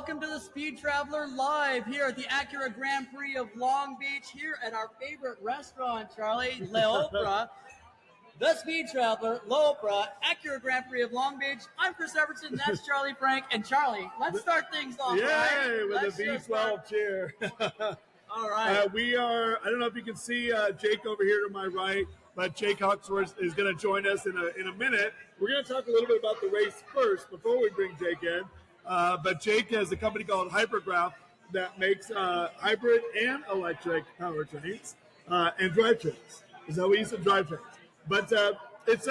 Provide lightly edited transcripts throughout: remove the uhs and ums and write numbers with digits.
welcome to the Speed Traveler Live here at the Acura Grand Prix of Long Beach, here at our favorite restaurant, Charlie, L'Opera. The Speed Traveler, L'Opera, Acura Grand Prix of Long Beach. I'm Chris Everson, that's Charlie Frank. And Charlie, let's start things off. Yay, right? with a V12 chair. All right. We are, I don't know if you can see Jake over here to my right, but Jake Hawksworth is going to join us in a minute. We're going to talk a little bit about the race first before we bring Jake in. But Jake has a company called HyperCraft that makes hybrid and electric powertrains and drivetrains. Is that what you said? Drivetrains. But it's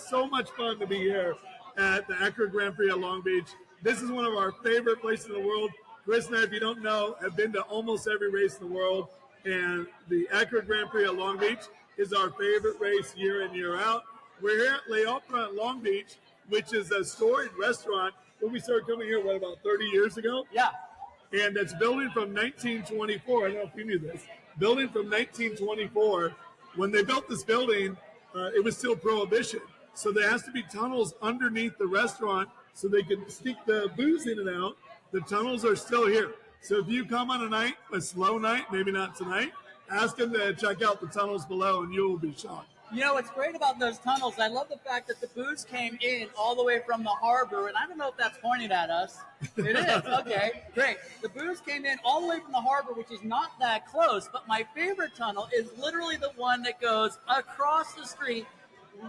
so much fun to be here at the Acura Grand Prix at Long Beach. This is one of our favorite places in the world. Chris and I, if you don't know, have been to almost every race in the world. And the Acura Grand Prix at Long Beach is our favorite race year in, year out. We're here at L'Opera at Long Beach, which is a storied restaurant when we started coming here, about 30 years ago? Yeah. And it's building from 1924. I don't know if you knew this. Building from 1924. When they built this building, it was still Prohibition. So there has to be tunnels underneath the restaurant so they can sneak the booze in and out. The tunnels are still here. So if you come on a slow night, maybe not tonight, ask them to check out the tunnels below and you will be shocked. You know, what's great about those tunnels, I love the fact that the booze came in all the way from the harbor, and I don't know if that's pointing at us. It is. Okay, great. The booze came in all the way from the harbor, which is not that close, but my favorite tunnel is literally the one that goes across the street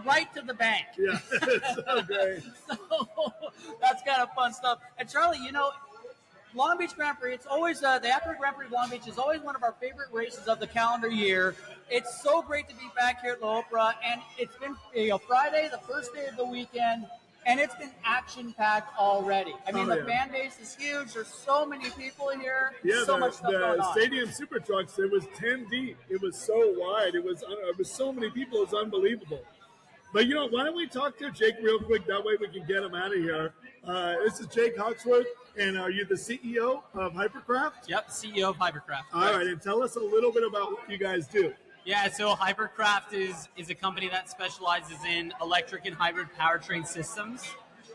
right to the bank. Yeah, it's so great. So that's kind of fun stuff. And Charlie, you know, Long Beach Grand Prix, it's always, the Acura Grand Prix of Long Beach is always one of our favorite races of the calendar year. It's so great to be back here at L'Opera, and it's been Friday, the first day of the weekend, and it's been action-packed already. I mean, the fan base is huge. There's so many people here. Yeah, so much stuff going the on. Stadium Super Trucks, it was 10 deep. It was so wide. It was so many people. It was unbelievable. But, you know, why don't we talk to Jake real quick? That way we can get him out of here. This is Jake Hawksworth, and are you the CEO of HyperCraft? Yep, CEO of HyperCraft. All right, and tell us a little bit about what you guys do. Yeah, so HyperCraft is a company that specializes in electric and hybrid powertrain systems.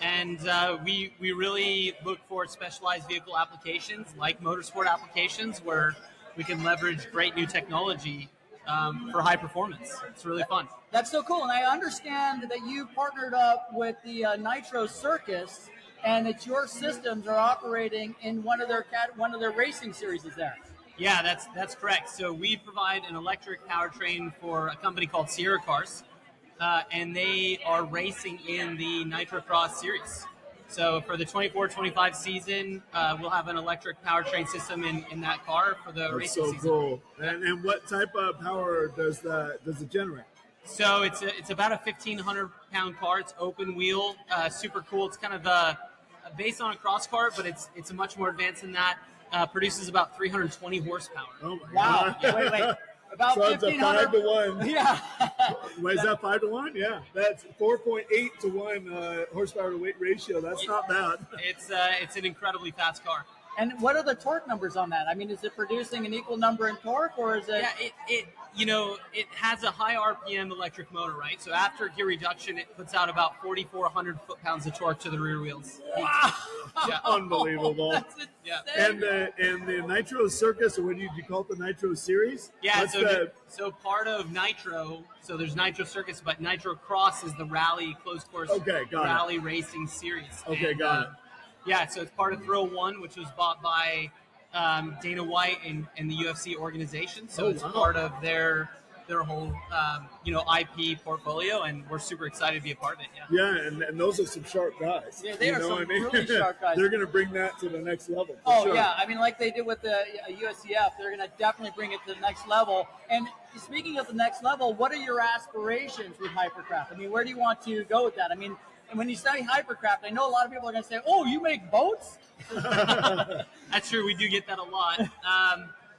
And we really look for specialized vehicle applications like motorsport applications where we can leverage great new technology for high performance. It's really fun. That's so cool. And I understand that you partnered up with the Nitro Circus and that your systems are operating in one of their racing series there. Yeah, that's correct. So we provide an electric powertrain for a company called Sierra Cars, and they are racing in the Nitro Cross series. So for the 24-25 season, we'll have an electric powertrain system in that car for the racing season. That's so cool. And what type of power does it generate? So it's about a 1,500-pound car. It's open wheel, super cool. It's kind of based on a cross car, but it's a much more advanced than that. Produces about 320 horsepower. Oh my wow! God. Wait. About so it's a 5 to 1. Yeah. Wait, is that 5 to 1? Yeah, that's 4.8 to 1 horsepower to weight ratio. That's not bad. It's an incredibly fast car. And what are the torque numbers on that? I mean, is it producing an equal number in torque, or is it? Yeah, it has a high RPM electric motor, right? So after gear reduction, it puts out about 4,400 foot-pounds of torque to the rear wheels. Wow! Yeah, unbelievable. That's insane. Yeah. And the Nitro Circus, or what did you call it, the Nitro Series? Yeah, so part of Nitro, so there's Nitro Circus, but Nitro Cross is the rally closed course rally racing series. Okay, got it. Yeah, so it's part of Thrill One, which was bought by Dana White and the UFC organization. So it's part of their whole IP portfolio, and we're super excited to be a part of it. Yeah, and those are some sharp guys. Yeah, they are some really sharp guys. They're going to bring that to the next level. Sure. Yeah, I mean, like they did with the USCF, they're going to definitely bring it to the next level. And speaking of the next level, what are your aspirations with HyperCraft? I mean, where do you want to go with that? I mean, and when you study HyperCraft, I know a lot of people are going to say, "Oh, you make boats?" That's true. We do get that a lot.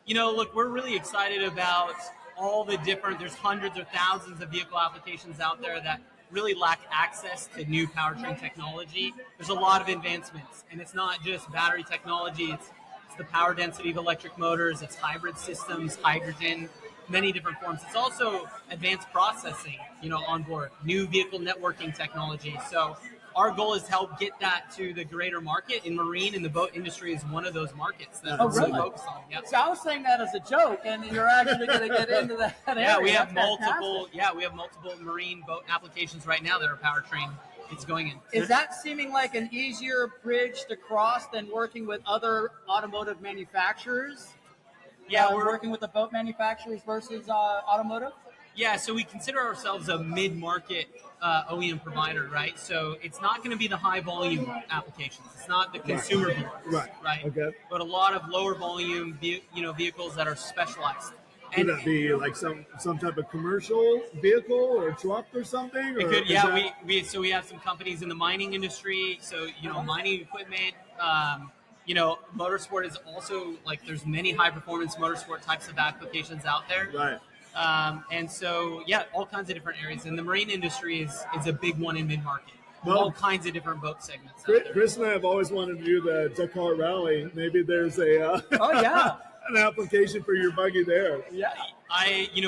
Look, we're really excited about all the different. There's hundreds or thousands of vehicle applications out there that really lack access to new powertrain technology. There's a lot of advancements, and it's not just battery technology. It's the power density of electric motors. It's hybrid systems, hydrogen, many different forms. It's also advanced processing, on board, new vehicle networking technology. So our goal is to help get that to the greater market. In marine and the boat industry is one of those markets that Oh, we're really? focused on. Yeah. So I was saying that as a joke, and you're actually going to get into that area. Yeah, we have That's multiple. fantastic. Yeah, we have multiple marine boat applications right now that are powertrain. It's going in. Is that seeming like an easier bridge to cross than working with other automotive manufacturers? Yeah, we're working with the boat manufacturers versus automotive. Yeah, so we consider ourselves a mid-market OEM provider, right? So it's not going to be the high-volume applications. It's not the consumer vehicles, right? Okay. But a lot of lower-volume, vehicles that are specialized. Could that be like some type of commercial vehicle or truck or something? Or It could, is yeah. that- We have some companies in the mining industry. So mining equipment. Motorsport is also like there's many high-performance motorsport types of applications out there. Right. And so, yeah, all kinds of different areas. And the marine industry is a big one in mid-market. Well, all kinds of different boat segments. out there. Chris and I have always wanted to do the Dakar Rally. Maybe there's a Oh yeah, an application for your buggy there. yeah.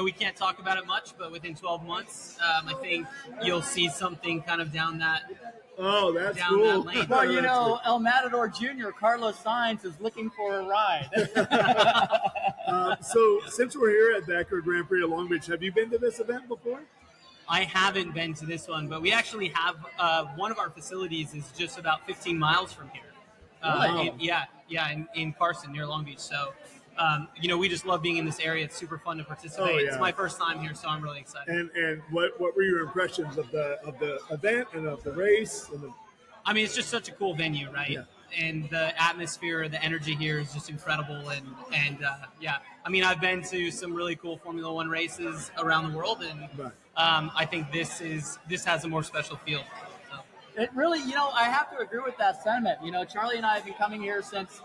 We can't talk about it much, but within 12 months, I think you'll see something kind of down that. Oh, that's Down cool. that lane. Well, El Matador Jr., Carlos Sainz, is looking for a ride. So since we're here at the Acura Grand Prix of Long Beach, have you been to this event before? I haven't been to this one, but we actually have one of our facilities is just about 15 miles from here. Wow. In Carson near Long Beach. So, we just love being in this area. It's super fun to participate. Oh, yeah. It's my first time here, so I'm really excited. And what were your impressions of the event and of the race? I mean, it's just such a cool venue, right? Yeah. And the atmosphere, the energy here is just incredible. And I mean, I've been to some really cool Formula One races around the world, and Right. I think this has a more special feel. So. It really, I have to agree with that sentiment. Charlie and I have been coming here since.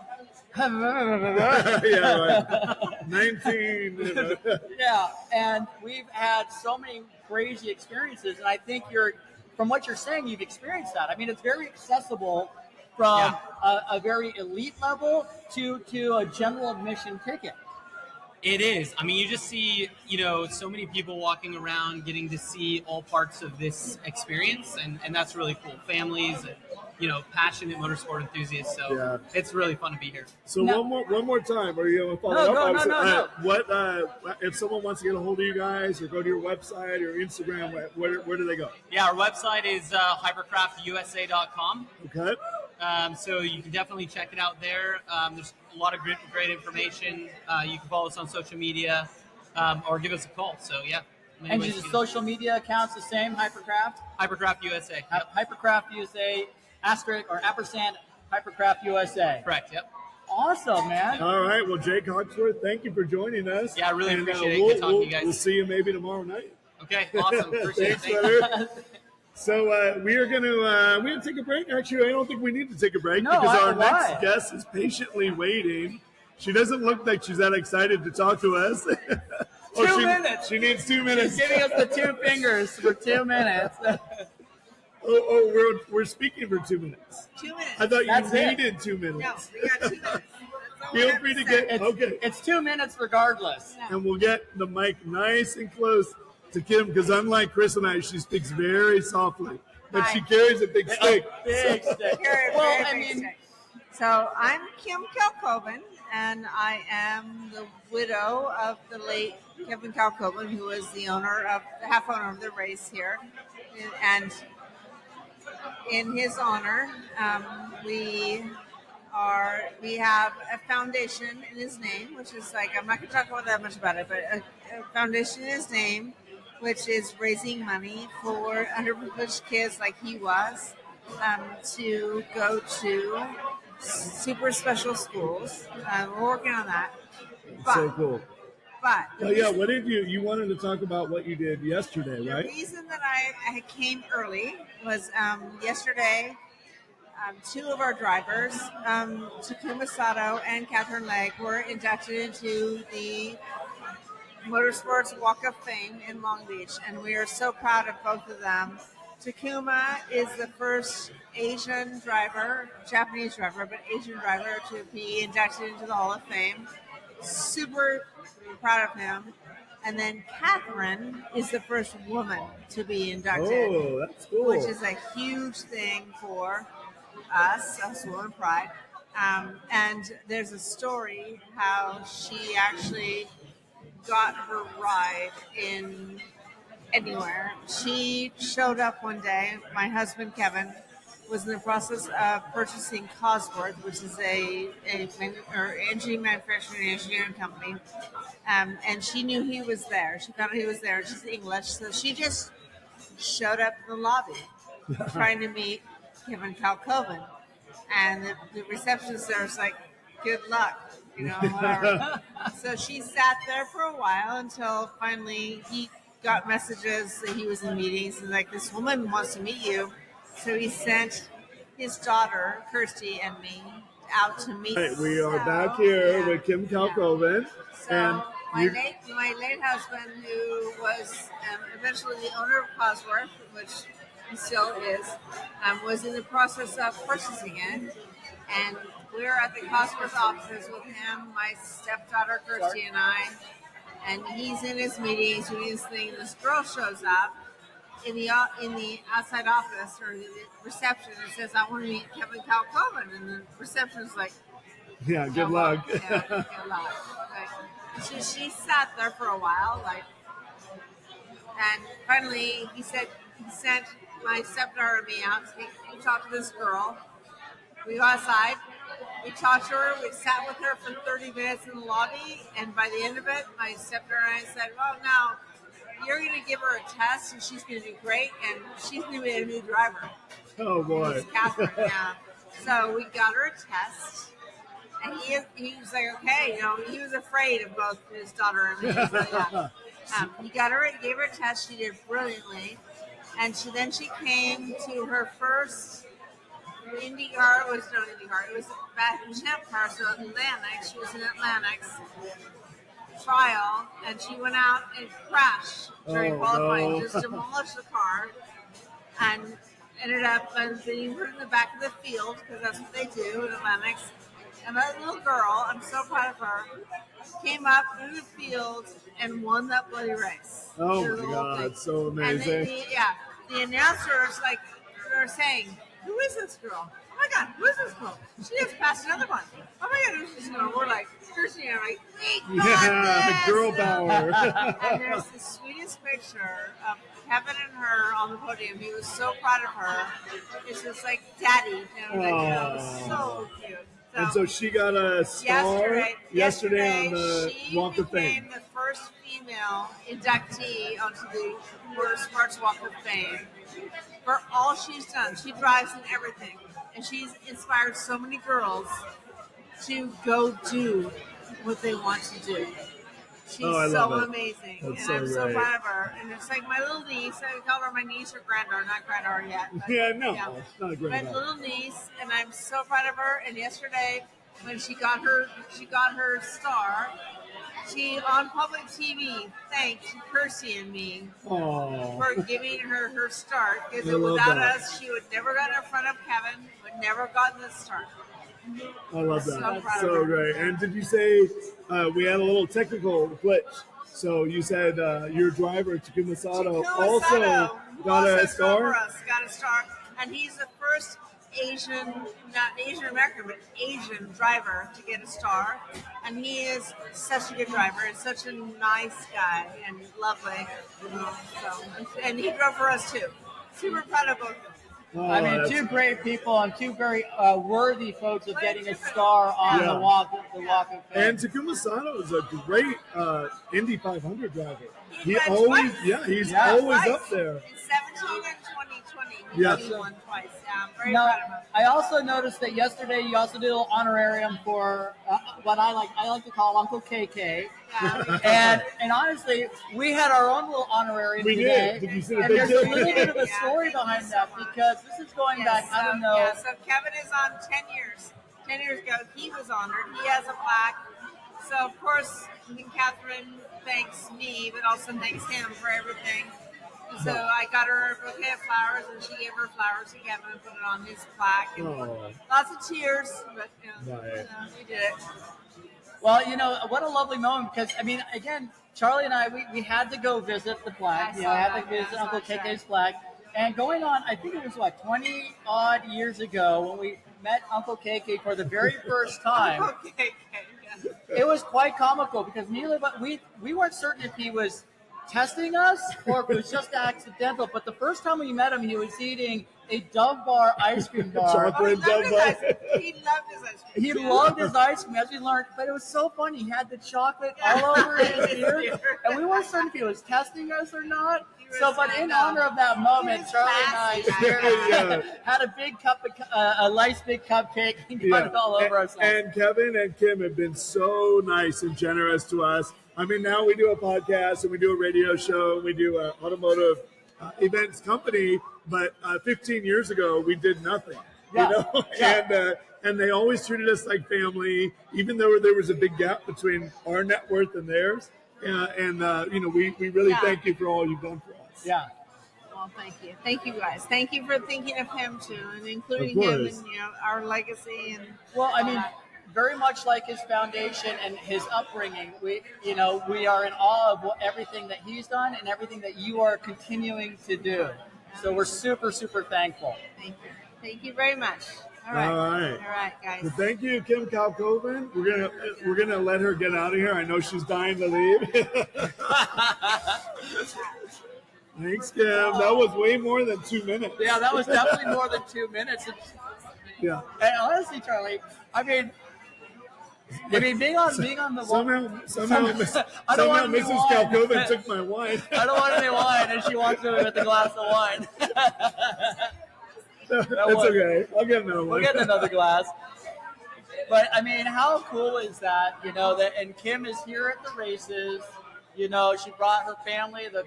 Yeah, right. 19. Yeah, and we've had so many crazy experiences, and I think from what you're saying, you've experienced that. I mean, it's very accessible from a very elite level to a general admission ticket. It is. I mean, you just see, so many people walking around getting to see all parts of this experience, and that's really cool. Families and, passionate motorsport enthusiasts. So It's really fun to be here. So No. one more time. Are you going to follow up? No. What if someone wants to get a hold of you guys or go to your website or Instagram? Where do they go? Yeah, our website is hypercraftusa.com. Okay. So you can definitely check it out there. There's a lot of great information. You can follow us on social media or give us a call. So, yeah. many And ways your to- social media accounts the same, HyperCraft? HyperCraft USA. Yep. HyperCraft USA, asterisk or ampersand, HyperCraft USA. Correct, yep. Awesome, man. All right. Well, Jake Hawksworth, thank you for joining us. Yeah, I really And, appreciate it. Good talking to you guys. We'll see you maybe tomorrow night. Okay, awesome. Appreciate it. Thanks, Thank you. brother. So we are gonna take a break. Actually, I don't think we need to take a break No, because our why? next guest is patiently waiting. She doesn't look like she's that excited to talk to us. 2 minutes. She needs 2 minutes. He's giving us the two fingers for 2 minutes. We're speaking for 2 minutes. 2 minutes. I thought That's you it. needed 2 No, minutes. we got 2 minutes. That's all Feel I have free to to say. get okay, It's 2 minutes regardless. and we'll get the mic nice and close to Kimm because unlike Chris and I, she speaks very softly, but she Hi. carries a big stick. Big stick. Very, Well, very I big mean, stick. So I'm Kimm Kalkhoven, and I am the widow of the late Kevin Kalkhoven, who was the half owner of the race here. And in his honor, we have a foundation in his name, which is I'm not going to talk about that much about it, but a foundation in his name, which is raising money for underprivileged kids like he was to go to super special schools. We're working on that. So cool. But Oh yeah, what did you wanted to talk about what you did yesterday, the right? reason that I came early was yesterday. Two of our drivers, Takuma Sato and Katherine Legge, were inducted into the Motorsports Walk of Fame in Long Beach, and we are so proud of both of them. Takuma is the first Asian driver, Japanese driver, but Asian driver to be inducted into the Hall of Fame. Super proud of him. And then Catherine is the first woman to be inducted, Oh, that's cool. which is a huge thing for us Woman Pride. And there's a story how she actually got her ride in anywhere. She showed up one day. My husband Kevin was in the process of purchasing Cosworth, which is a engine manufacturing engineering company, and she knew he was there. She found out he was there. She's English, so she just showed up in the lobby trying to meet Kimm Kalkhoven, and the receptionist there was like, "Good luck," whatever. So she sat there for a while until finally he got messages that he was in meetings and like, this woman wants to meet you. So he sent his daughter, Kirsty, and me out to meet. Right, we are back here with Kimm Kalkhoven. So And my late husband, who was eventually the owner of Cosworth, which he still is, was in the process of purchasing it. And we're at the Cosworth offices with him, my stepdaughter Kirsty, and I. And he's in his meetings doing his thing. This girl shows up in the outside office or the reception and says, "I want to meet Kimm Kalkhoven." And the receptionist's like, yeah, good luck. Yeah, good luck. Like, she sat there for a while, and finally he sent my stepdaughter and me out to talk to this girl. We go outside. We talked to her. We sat with her for 30 minutes in the lobby, and by the end of it, my stepdaughter and I said, "Well, now you're going to give her a test, and she's going to do great, and she's going to be a new driver." Oh boy, it's Catherine. Yeah. So we got her a test, and he was like, "Okay," he was afraid of both his daughter and me. So, yeah. He gave her a test. She did brilliantly, and then she came to her first IndyCar. It was not IndyCar. It was back in Champ Car, so Atlantic. She was in Atlantic's trial, and she went out and crashed during qualifying. No. Just demolished the car, and ended up being put in the back of the field because that's what they do in Atlantic's. And that little girl, I'm so proud of her, came up through the field and won that bloody race. Oh my God, so amazing. And the announcers they're saying, "Who is this girl? Oh my God, who is this girl? She just passed another one. Oh my God, who's this girl?" We're like, Kirsty and I'm like, "We got this!" Girl power. And there's the sweetest picture of Kevin and her on the podium. He was so proud of her. It's just like daddy. It was so cute. And so she got a star yesterday on the Walk of Fame. She became the first female inductee onto the Motorsports Walk of Fame for all she's done. She drives in everything, and she's inspired so many girls to go do what they want to do. She's so amazing, and I'm so proud of her. And it's like my little niece. I call her my niece or granddaughter, not granddaughter yet. But, it's not a granddaughter. My little niece, and I'm so proud of her. And yesterday, when she got her star, she on public TV thanked Kirsty and me for giving her her start. Because without us, she would never gotten in front of Kevin. Would never gotten this start. I love that. So great. And did you say we had a little technical glitch? So you said your driver, Takuma Sato, also got a star? Got a star. And he's the first not Asian American, but Asian driver to get a star. And he is such a good driver and such a nice guy and lovely. And he drove for us too. Super proud of both of them. Oh, two great people and two very worthy folks of getting a star on the Walk of Fame. And Takuma Sato is a great Indy 500 driver. He's always up there. In 17 and 2020, he won twice. Yeah, I'm very proud of him. I also noticed that yesterday you also did a little honorarium for what I like to call Uncle KK. Yeah. and honestly, we had our own little honorarium today. Did you see and there's a little bit of a story behind that because this is going back, I don't know. Yeah, so Kevin is on 10 years. 10 years ago, he was honored. He has a plaque. So, of course, Catherine thanks me, but also thanks him for everything. So I got her a bouquet of flowers, and she gave her flowers to Kevin and put it on his plaque. And lots of tears, but we did it. Well, what a lovely moment because, I mean, again, Charlie and I, we had to go visit the plaque. I saw Had that, to visit yeah, Uncle that's right. KK's plaque. And going on, I think it was 20 odd years ago when we met Uncle KK for the very first time. Okay. Yeah. It was quite comical because neither, but we weren't certain if he was testing us or if it was just accidental. But the first time we met him, he was eating a Dove Bar ice cream bar. Chocolate He loved his Dove ice cream. He loved his ice cream. He loved his ice cream, as we learned, but it was so funny. He had the chocolate all over his ear, and we weren't certain if he was testing us or not. So, but in honor of that moment, Charlie and I shared, had a big cup of a nice big cupcake and got it all over ourselves. And Kevin and Kim have been so nice and generous to us. I mean, now we do a podcast and we do a radio show and we do an automotive events company, but 15 years ago we did nothing. Yeah. And they always treated us like family, even though there was a big gap between our net worth and theirs. We really thank you for all you've done for us. Yeah. Well, thank you guys. Thank you for thinking of him too, and including him in our legacy. And well, I mean, very much like his foundation and his upbringing, we are in awe of everything that he's done and everything that you are continuing to do. So we're super, super thankful. Thank you very much. All right, guys. Well, thank you, Kimm Kalkhoven. We're gonna let her get out of here. I know she's dying to leave. Thanks, Kim. That was way more than 2 minutes. Yeah, that was definitely more than 2 minutes. Yeah. And honestly, Charlie, I mean, being on the somehow Mrs. Kalkhoven took my wine. I don't want any wine, and she walks over with a glass of wine. That's okay. I'll get another one. We'll get another glass. But I mean, how cool is that? And Kim is here at the races. She brought her family, the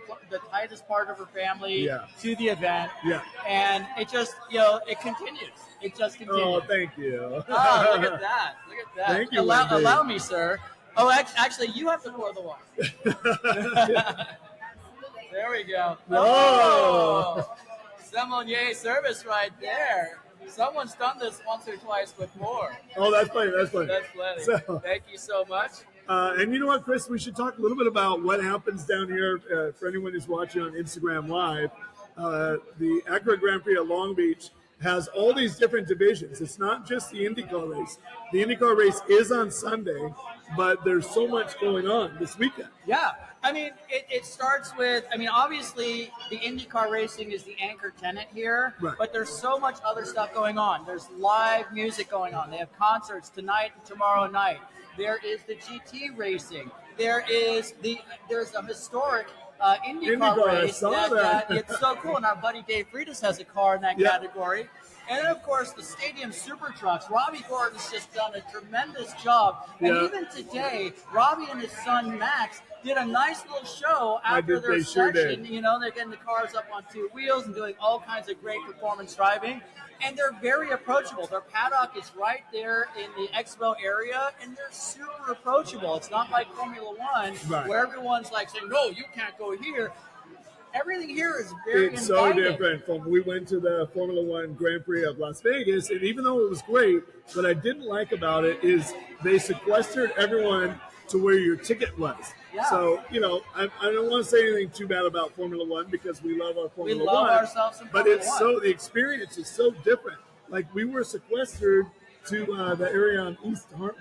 tightest part of her family, to the event. Yeah. And it just, it continues. It just continues. Oh, thank you. Oh, look at that. Thank you. Allow me, sir. Oh, actually, you have to pour the wine. There we go. Oh. Sommelier service right there. Someone's done this once or twice before. Oh, that's plenty. That's plenty. So, thank you so much. And you know what, Chris? We should talk a little bit about what happens down here for anyone who's watching on Instagram Live. The Acura Grand Prix at Long Beach has all these different divisions. It's not just the IndyCar race. The IndyCar race is on Sunday, but there's so much going on this weekend. Yeah. I mean, it starts with, obviously the IndyCar racing is the anchor tenant here, right. But there's so much other stuff going on. There's live music going on. They have concerts tonight and tomorrow night. There is the GT racing. There's a historic IndyCar race. It's so cool. And our buddy Dave Freitas has a car in that category. And then, of course, the stadium super trucks. Robbie Gordon's just done a tremendous job. And even today, Robbie and his son Max did a nice little show after their session. They're getting the cars up on two wheels and doing all kinds of great performance driving. And they're very approachable. Their paddock is right there in the expo area, and they're super approachable. It's not like Formula One, where everyone's like saying, no, you can't go here. Everything here is very It's inviting. so different from we went to the Formula One Grand Prix of Las Vegas, and even though it was great, what I didn't like about it is they sequestered everyone to where your ticket was. Yeah. So, I don't want to say anything too bad about Formula One because we love our Formula One. We love ourselves in but Formula the experience is so different. Like we were sequestered to the area on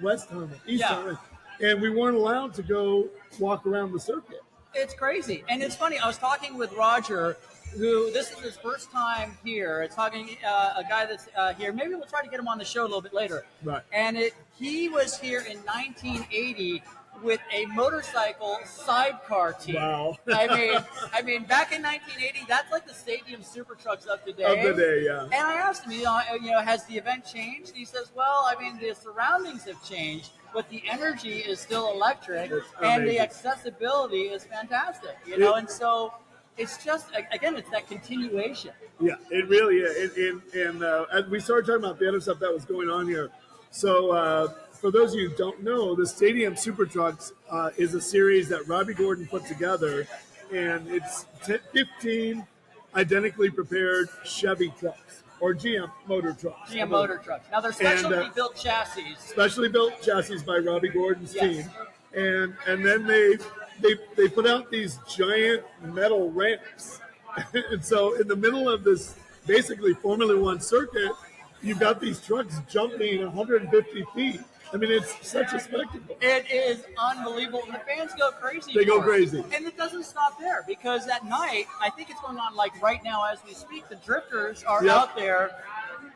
West Harmon, and we weren't allowed to go walk around the circuit. It's crazy. And it's funny. I was talking with Roger, who this is his first time here. It's talking a guy that's here. Maybe we'll try to get him on the show a little bit later. Right. And he was here in 1980 with a motorcycle sidecar team. Wow. I mean, back in 1980, that's like the stadium super trucks of today. Of the day, yeah. And I asked him, has the event changed? He says, well, the surroundings have changed, but the energy is still electric, and the accessibility is fantastic. And so it's just, again, it's that continuation. Yeah, it really is. And we started talking about the other stuff that was going on here. So for those of you who don't know, the Stadium Super Trucks is a series that Robbie Gordon put together, and it's 15 identically prepared Chevy trucks. or GM motor trucks. GM motor trucks. Now they're specially built chassis. Specially built chassis by Robbie Gordon's Yes. team, and then they put out these giant metal ramps, and so in the middle of this basically Formula One circuit, you've got these trucks jumping 150 feet. I mean, it's such a spectacle. It is unbelievable. And the fans go crazy. They go for it. crazy. And it doesn't stop there because at night, I think it's going on like right now as we speak, the drifters are out there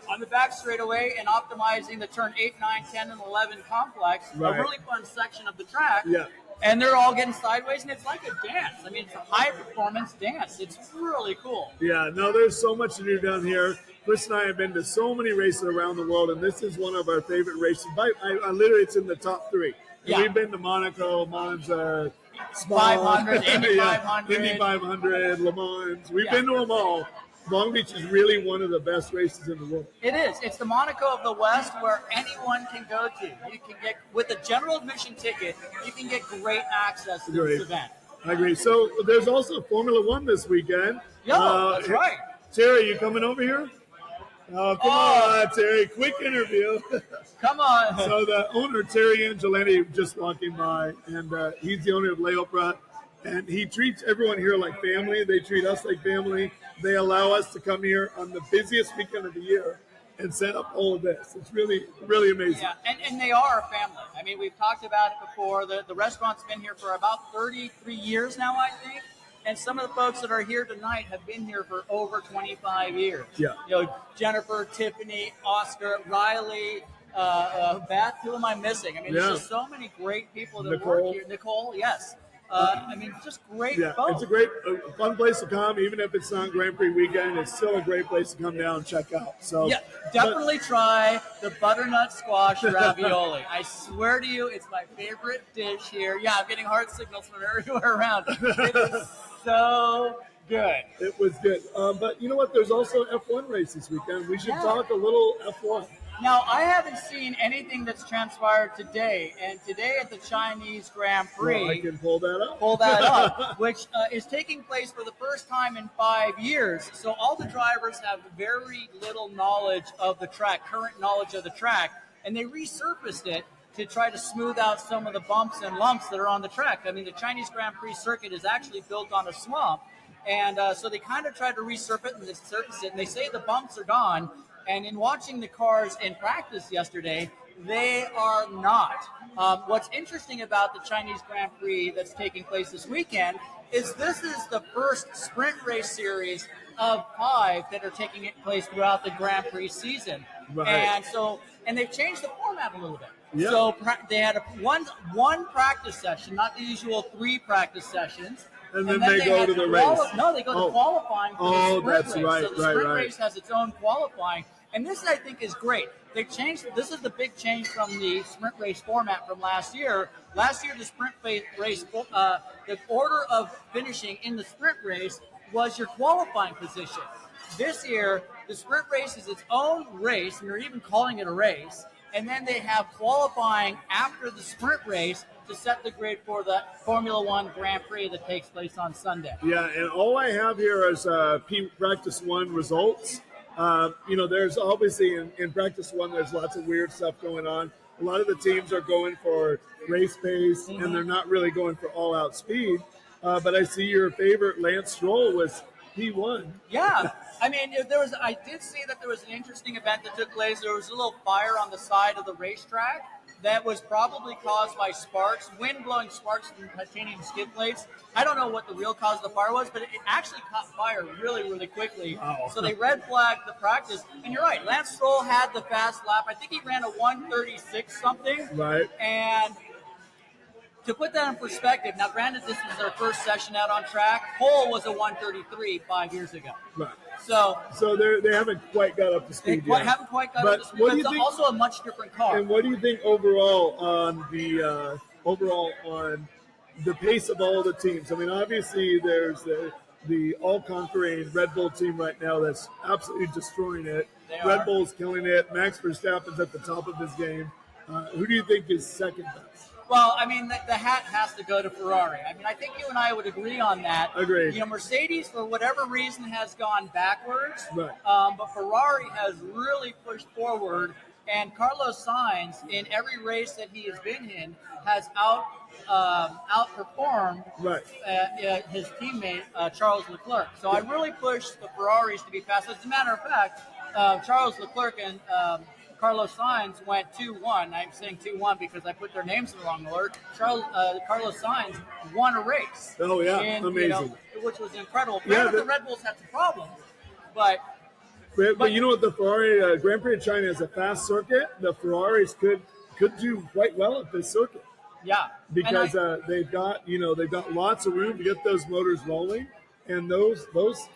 on the back straightaway and optimizing the turn 8, 9, 10, and 11 complex, a really fun section of the track. Yeah. And they're all getting sideways, and it's like a dance. I mean, it's a high-performance dance. It's really cool. Yeah, no, there's so much to do down here. Chris and I have been to so many races around the world, and this is one of our favorite races. I literally, it's in the top 3. Yeah. We've been to Monaco, Monza, Spa, 500, Indy 500. Indy 500, Le Mans. We've been to them all. Long Beach is really one of the best races in the world. It is. It's the Monaco of the West where anyone can go to. You can get, with a general admission ticket, you can get great access to this event. I agree. So there's also Formula One this weekend. That's right. Terry, you coming over here? Oh, come on, Terry. Quick interview. Come on. So the owner, Terry Angelini, just walking by, and he's the owner of Le Opera, and he treats everyone here like family. They treat us like family. They allow us to come here on the busiest weekend of the year and set up all of this. It's really, really amazing. Yeah, and they are a family. I mean, we've talked about it before. The restaurant's been here for about 33 years now, I think. And some of the folks that are here tonight have been here for over 25 years. Yeah. You know, Jennifer, Tiffany, Oscar, Riley, Beth, who am I missing? I mean, there's just so many great people that work here. Nicole, yes. I mean, just great folks. It's a great, fun place to come. Even if it's not Grand Prix weekend, it's still a great place to come down and check out. So yeah, definitely try the butternut squash ravioli. I swear to you, it's my favorite dish here. Yeah, I'm getting heart signals from everywhere around. It is so good. It was good. But you know what? There's also F1 race this weekend. We should talk a little F1. Now, I haven't seen anything that's transpired today, and today at the Chinese Grand Prix, I can pull that up, which is taking place for the first time in 5 years. So all the drivers have very little knowledge of the track, current knowledge of the track, and they resurfaced it to try to smooth out some of the bumps and lumps that are on the track. I mean, the Chinese Grand Prix circuit is actually built on a swamp, and so they kind of tried to resurface it, and they say the bumps are gone. And in watching the cars in practice yesterday, they are not. What's interesting about the Chinese Grand Prix that's taking place this weekend is this is the first sprint race series of 5 that are taking place throughout the Grand Prix season. Right. And they've changed the format a little bit. Yeah. So they had one practice session, not the usual 3 practice sessions. And then they go to the race. No, they go to qualifying for the sprint that's race. right, so the sprint race has its own qualifying. And this, I think, is great. They changed. This is the big change from the sprint race format from last year. Last year, the sprint race, the order of finishing in the sprint race was your qualifying position. This year, the sprint race is its own race, and they're even calling it a race. And then they have qualifying after the sprint race to set the grid for the Formula One Grand Prix that takes place on Sunday. Yeah, and all I have here is Practice 1 results. There's obviously in Practice 1, there's lots of weird stuff going on. A lot of the teams are going for race pace, and they're not really going for all-out speed. But I see your favorite, Lance Stroll, was P1. Yeah. I mean, I did see that there was an interesting event that took place. There was a little fire on the side of the racetrack that was probably caused by sparks, wind-blowing sparks from titanium skid plates. I don't know what the real cause of the fire was, but it actually caught fire really, really quickly. Oh. So they red flagged the practice. And you're right, Lance Stroll had the fast lap. I think he ran a 136 something. Right. And to put that in perspective, now granted this was their first session out on track. Pole was a 133 5 years ago. Right. So they haven't quite got up to speed yet. Haven't quite got up to speed. But it's also a much different car. And what do you think overall on the pace of all the teams? I mean, obviously there's the all-conquering Red Bull team right now that's absolutely destroying it. Red Bull's killing it. Max Verstappen's at the top of his game. Who do you think is second best? Well, I mean, the hat has to go to Ferrari. I mean, I think you and I would agree on that. Agreed. You know, Mercedes, for whatever reason, has gone backwards. Right. But Ferrari has really pushed forward. And Carlos Sainz, in every race that he has been in, has outperformed his teammate, Charles Leclerc. So I really push the Ferraris to be fast. As a matter of fact, Charles Leclerc and Carlos Sainz went 2-1. I'm saying 2-1 because I put their names in the wrong order. Carlos Sainz won a race. Oh, yeah. And, Amazing. Which was incredible. Yeah, The Red Bulls had some problems, but you know what? The Ferrari Grand Prix of China is a fast circuit. The Ferraris could do quite well at this circuit. Yeah, because they've got lots of room to get those motors rolling, and those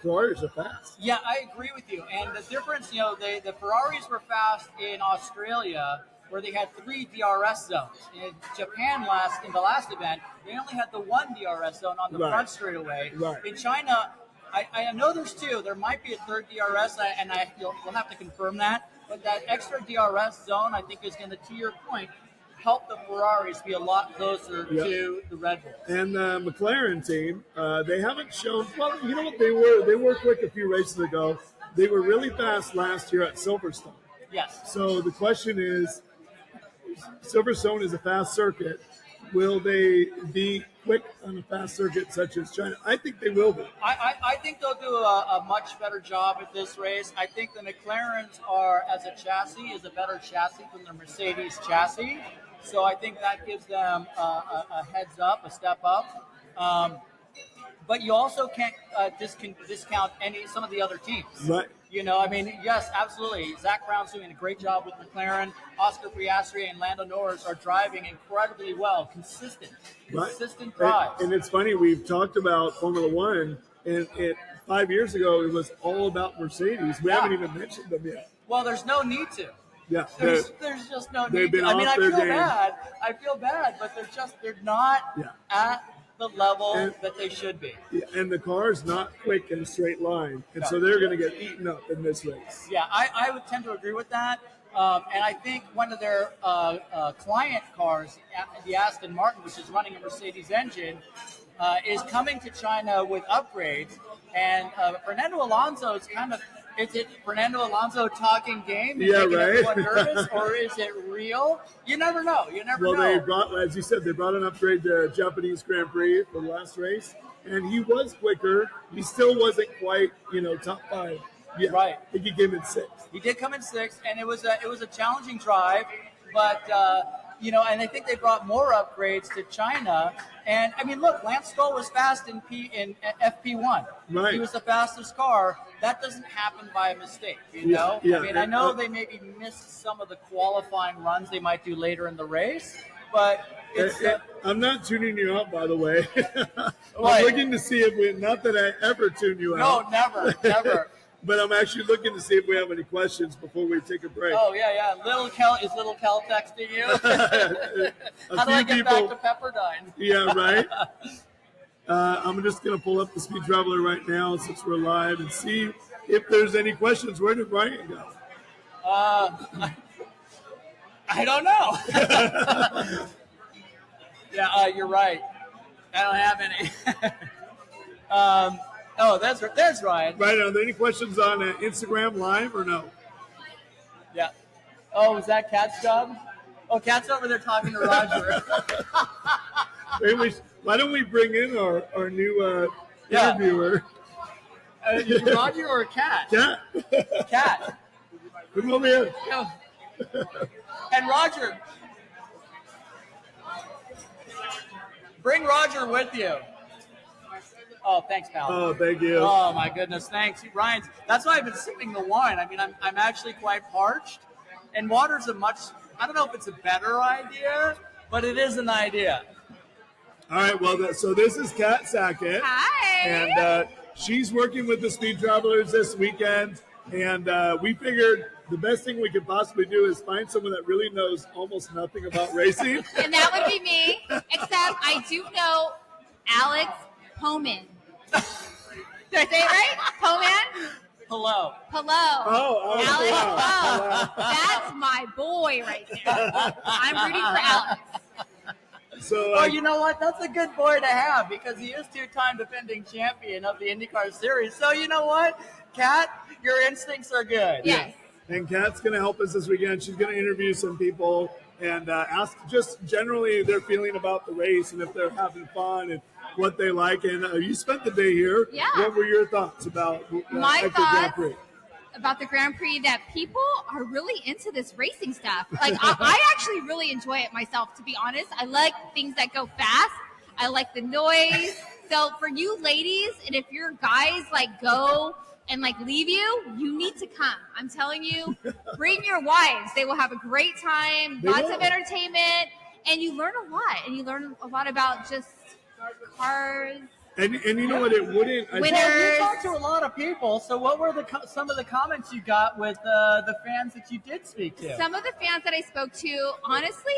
Ferraris are fast. Yeah, I agree with you. And the difference, the Ferraris were fast in Australia, where they had 3 DRS zones. In Japan, in the last event, they only had the 1 DRS zone on the front straightaway. Right. In China, I know there's 2. There might be a 3rd DRS, and we'll have to confirm that. But that extra DRS zone, I think, is going to your point, help the Ferraris be a lot closer to the Red Bulls. And the McLaren team, they haven't shown. Well, you know what they were? They were quick a few races ago. They were really fast last year at Silverstone. Yes. So the question is, Silverstone is a fast circuit. Will they be quick on a fast circuit such as China? I think they will be. I think they'll do a much better job at this race. I think the McLarens as a chassis, is a better chassis than the Mercedes chassis. So I think that gives them a heads up, a step up. But you also can't discount some of the other teams. Right. I mean, yes, absolutely. Zach Brown's doing a great job with McLaren. Oscar Piastri and Lando Norris are driving incredibly well. Consistent drives. And it's funny, we've talked about Formula One, and 5 years ago, it was all about Mercedes. We haven't even mentioned them yet. Well, there's no need to. Yeah, there's just no need to. I mean, I feel bad, but they're not at the level that they should be. Yeah, and the car's not quick in a straight line, and so they're going to get eaten up in this race. Yeah, I would tend to agree with that. And I think one of their client cars, the Aston Martin, which is running a Mercedes engine, is coming to China with upgrades. And Fernando Alonso is is it Fernando Alonso talking game and making everyone nervous, or is it real? You never know. Well, they brought, as you said, they brought an upgrade to Japanese Grand Prix for the last race, and he was quicker. He still wasn't quite, top 5. Yeah, right. I think he came in 6th. He did come in 6th, and it was a challenging drive, but and I think they brought more upgrades to China. And I mean, look, Lance Stroll was fast in FP1. Right. He was the fastest car. That doesn't happen by a mistake, know. Yeah. I mean, I know they maybe missed some of the qualifying runs they might do later in the race, but it's. I'm not tuning you out, by the way. I'm looking to see if not that I ever tune you out. No, never. But I'm actually looking to see if we have any questions before we take a break. Oh, yeah. Is Little Kel texting you? How do I get back to Pepperdine? Yeah, right. I'm just going to pull up the Speed Traveler right now since we're live and see if there's any questions. Where did Brian go? I don't know. Yeah, you're right. I don't have any. There's Ryan. Right. Are there any questions on Instagram Live or no? Yeah. Oh, is that Kat's job? Oh, Kat's over there talking to Roger. Why don't we bring in our new interviewer? Roger or Kat? Kat. Come over here. No. And Roger. Bring Roger with you. Oh, thanks, pal. Oh, thank you. Oh, my goodness. Thanks. Ryan, that's why I've been sipping the wine. I mean, I'm actually quite parched. And water's I don't know if it's a better idea, but it is an idea. All right. Well, so this is Kat Sackett. Hi. And she's working with the Speed Travelers this weekend. And we figured the best thing we could possibly do is find someone that really knows almost nothing about racing. And that would be me, except I do know Alex Poman. Did I say it right? Poman? Hello. Oh, Alex Poe. That's my boy right there. I'm rooting for Alex. So, well, you know what? That's a good boy to have because he is two-time defending champion of the IndyCar Series. So you know what, Kat, your instincts are good. Yes. and Kat's going to help us this weekend. She's going to interview some people and ask just generally their feeling about the race and if they're having fun and what they like. And you spent the day here. Yeah. What were your thoughts about My Grand thoughts Prix? about the Grand Prix that people are really into this racing stuff. Like I actually really enjoy it myself, to be honest. I like things that go fast. I like the noise. So for you ladies, and if your guys like go and like leave you, you need to come. I'm telling you, bring your wives. They will have a great time, lots of entertainment, and you learn a lot. And you learn a lot about just cars. And you know what? It wouldn't. Winners. Well, you talked to a lot of people. So what were some of the comments you got with the fans that you did speak to? Some of the fans that I spoke to, honestly,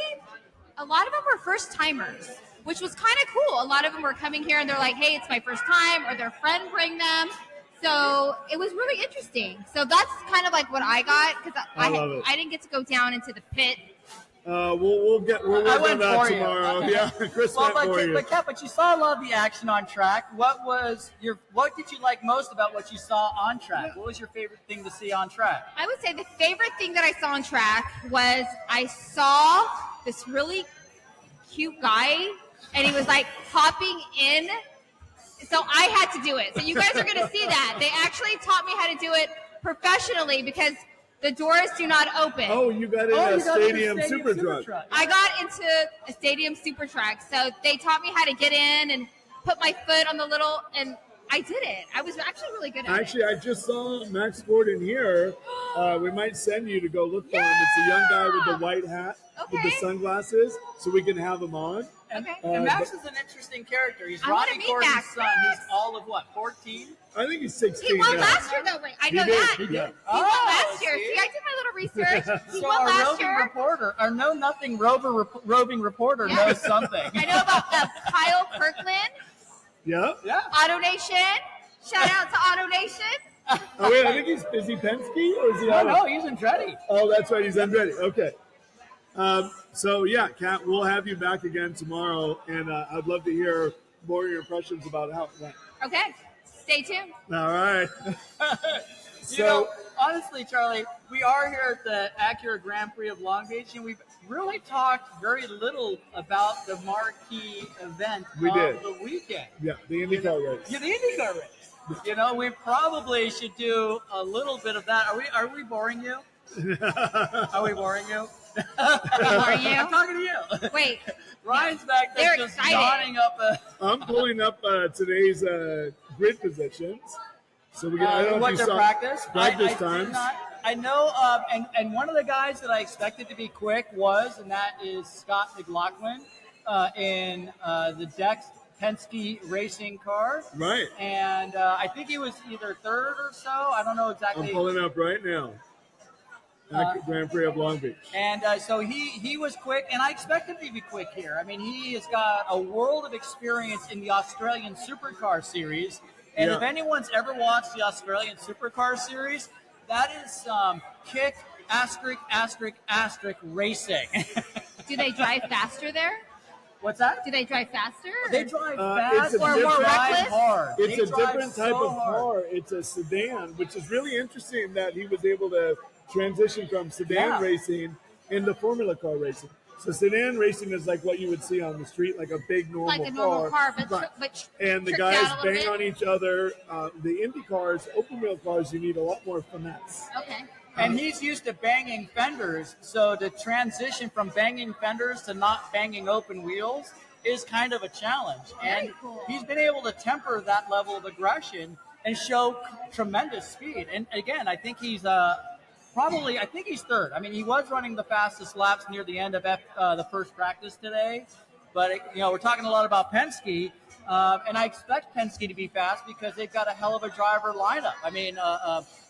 a lot of them were first timers, which was kind of cool. A lot of them were coming here and they're like, hey, it's my first time, or their friend bring them. So it was really interesting. So that's kind of like what I got, because I didn't get to go down into the pit. We'll work on that tomorrow. Yeah, Chris went for you. But you saw a lot of the action on track. What did you like most about what you saw on track? What was your favorite thing to see on track? I would say the favorite thing that I saw on track was I saw this really cute guy, and he was like hopping in. So I had to do it. So you guys are going to see that. They actually taught me how to do it professionally because the doors do not open. Oh, you got in a stadium super truck. I got into a stadium super truck. So they taught me how to get in and put my foot on the little, and I did it. I was actually really good at it. Actually, I just saw Max Gordon here. We might send you to go look for him. It's a young guy with the white hat with the sunglasses, so we can have him on. Okay. And Max is an interesting character. He's I wanna Ronnie meet Gordon's Max. son. He's all of what, 14? I think he's 16 He won now. last year, though. Right? I know did. that. He did. He won last year. See, I did my little research. He So won our last roving year. reporter, our know-nothing roving reporter Yeah. knows something. I know about Kyle Kirkland, Yeah. Yeah. Auto Nation. Shout out to Auto Nation. Oh, wait, I think is he Penske or is he Oh, Auto? no, he's Andretti. Oh, that's right. He's Andretti. Okay. So, yeah, Kat, we'll have you back again tomorrow, and I'd love to hear more of your impressions about how it went. Okay. Stay tuned. All right. You know, honestly, Charlie, we are here at the Acura Grand Prix of Long Beach, and we've really talked very little about the marquee event of the weekend. Yeah, the IndyCar race. Yeah, the IndyCar race. You know, we probably should do a little bit of that. Are we boring you? Are we boring you? Are you? I'm talking to you. Wait. Ryan's back there They're just excited. nodding up. I'm pulling up today's grid positions. So we can, I don't know what if you their saw practice times. did not. I know, and one of the guys that I expected to be quick was, and that is Scott McLaughlin in the Dex Penske racing car. Right. And I think he was either third or so. I don't know exactly. I'm pulling up right now. Grand Prix of Long Beach. And so he was quick, and I expect him to be quick here. I mean, he has got a world of experience in the Australian Supercar Series. And if anyone's ever watched the Australian Supercar Series, that is kick, asterisk, racing. Do they drive faster there? What's that? Do they drive faster? They drive it's fast a or different- more hard. It's They a drive different type so of hard. car. It's a sedan, which is really interesting that he was able to transition from sedan racing into Formula car racing. So sedan racing is like what you would see on the street, like a big normal Like a normal car, but and the tricked guys out a little bang bit? on each other. The Indy cars, open wheel cars, you need a lot more finesse. Okay. And he's used to banging fenders, so to transition from banging fenders to not banging open wheels is kind of a challenge. Very And cool. he's been able to temper that level of aggression and show tremendous speed. And again, I think he's I think he's third. I mean, he was running the fastest laps near the end of the first practice today. But, we're talking a lot about Penske, and I expect Penske to be fast because they've got a hell of a driver lineup. I mean,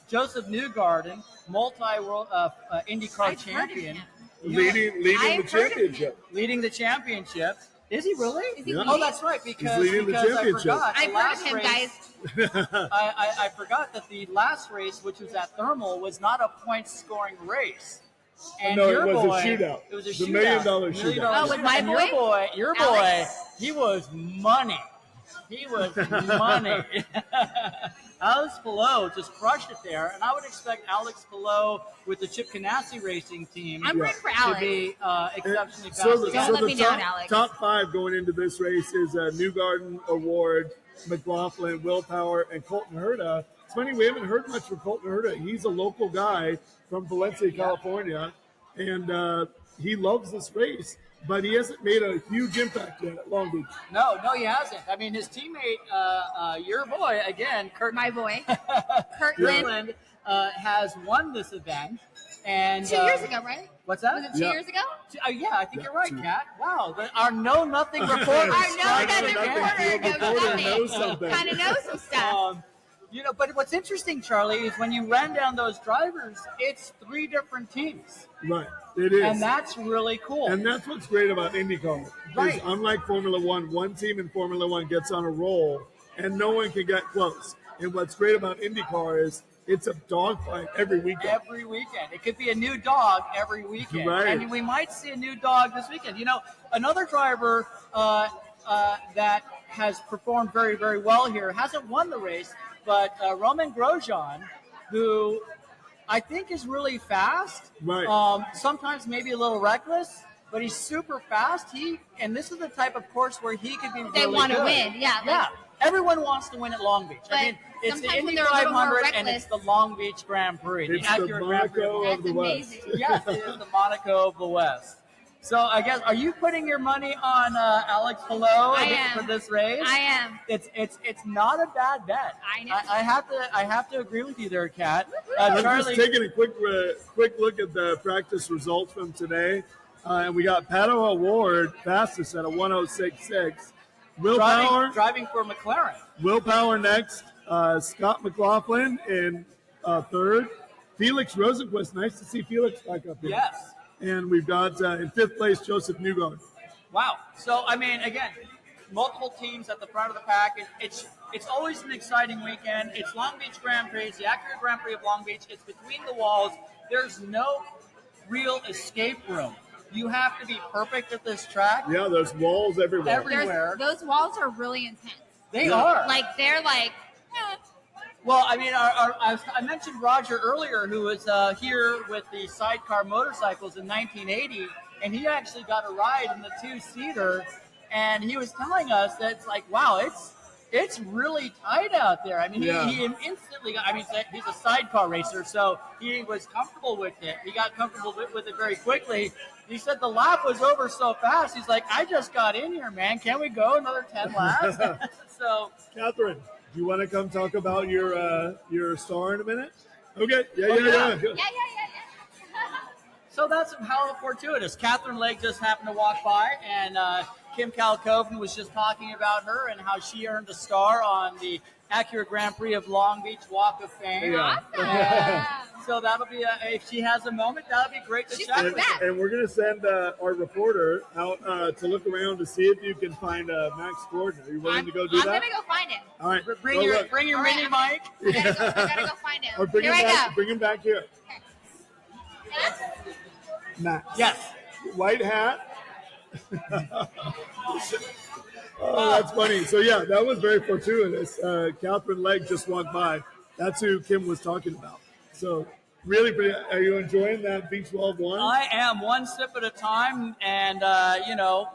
Joseph Newgarden, multi-world IndyCar I've heard of champion, him. Leading the I've heard of championship. leading the championship. Is he really? Is he Yeah. leading? Oh, that's right. Because leading the I championship. forgot. the I've heard of last him, race- guys. I forgot that the last race, which was at Thermal, was not a point-scoring race. And No, your it was a boy, shootout. It was a The shootout. $1 million shootout. Oh, with my And boy? Your boy, Alex? he was money. He was money. Alex Palou just crushed it there, and I would expect Alex Palou with the Chip Ganassi racing team I'm rooting for to Alex. be exceptionally fast. So, Don't so let the me down, Alex. top 5 going into this race is Newgarden, Award, McLaughlin, Willpower, and Colton Herta. It's funny, we haven't heard much from Colton Herta. He's a local guy from Valencia, California, and he loves this race, but he hasn't made a huge impact yet at Long Beach. No, he hasn't. I mean, his teammate, your boy, again, Kurt My boy, Kurt Lynn. Kirtland, has won this event. And 2 years ago, right? What's that? Was it 2 Yeah. years ago? Yeah, I think you're right, 2. Kat. Wow, our know-nothing reporter. Our I know-nothing know reporter nothing. knows Reporter knows something. something. Kind of knows some stuff. But what's interesting, Charlie, is when you ran down those drivers, it's 3 different teams. Right, it is. And that's really cool. And that's what's great about IndyCar. Right. Is unlike Formula one team in Formula One gets on a roll, and no one can get close. And what's great about IndyCar is it's a dogfight every weekend. Every weekend. It could be a new dog every weekend. Right. And we might see a new dog this weekend. You know, another driver that has performed very, very well here hasn't won the race, but Roman Grosjean, who I think is really fast. Right. Sometimes maybe a little reckless, but he's super fast. And this is the type of course where he could be They really want to good. win, yeah. Yeah. Everyone wants to win at Long Beach. But I mean, it's the sometimes when Indy they're a little more 500 and it's the reckless- Long Beach Grand Prix. It's the the Acura Grand Prix. Monaco of the That's West. amazing. Yes, it is the Monaco of the West. So I guess, are you putting your money on Alex Palou am. for this race? I am. It's not a bad bet. I know. I have to agree with you there, Kat. I'm Charlie, just taking a quick look at the practice results from today. And we got Pato Award fastest at a 106.6. Willpower, driving for McLaren. Willpower next. Scott McLaughlin in third. Felix Rosenquist. Nice to see Felix back up here. Yes. And we've got in fifth place Joseph Newgarden. Wow. So I mean, again, multiple teams at the front of the pack. It's always an exciting weekend. It's Long Beach Grand Prix. It's the Acura Grand Prix of Long Beach. It's between the walls. There's no real escape room. You have to be perfect at this track. Yeah, there's walls everywhere. Everywhere. Those walls are really intense. They are. They're like, Well, I mean, I mentioned Roger earlier, who was here with the sidecar motorcycles in 1980, and he actually got a ride in the 2-seater, and he was telling us that it's like, wow, it's really tight out there. I mean, he instantly got, I mean, he's a sidecar racer, so he was comfortable with it. He got comfortable with it very quickly. He said the lap was over so fast. He's like, I just got in here, man. Can we go another 10 laps? So, Catherine, do you want to come talk about your star in a minute? Okay. Yeah. yeah. So that's how fortuitous. Katherine Legge just happened to walk by, and Kimm Kalkhoven was just talking about her and how she earned a star on the Acura Grand Prix of Long Beach Walk of Fame. Yeah. And so that'll be, if she has a moment, that'll be great to She's chat coming with. back. And we're going to send our reporter out to look around to see if you can find Max Gordon. Are you willing to go do I'm that? gonna go find him. All right. Bring go your look. bring your All right, mini I'm mic. I gotta go find him. Or bring Here him I back. go. Bring him back here. Max. Yes. White hat. Oh, that's funny. So yeah, that was very fortuitous. Katherine Legge just walked by. That's who Kim was talking about. So really pretty. Are you enjoying that V12 wine? I am, one sip at a time, and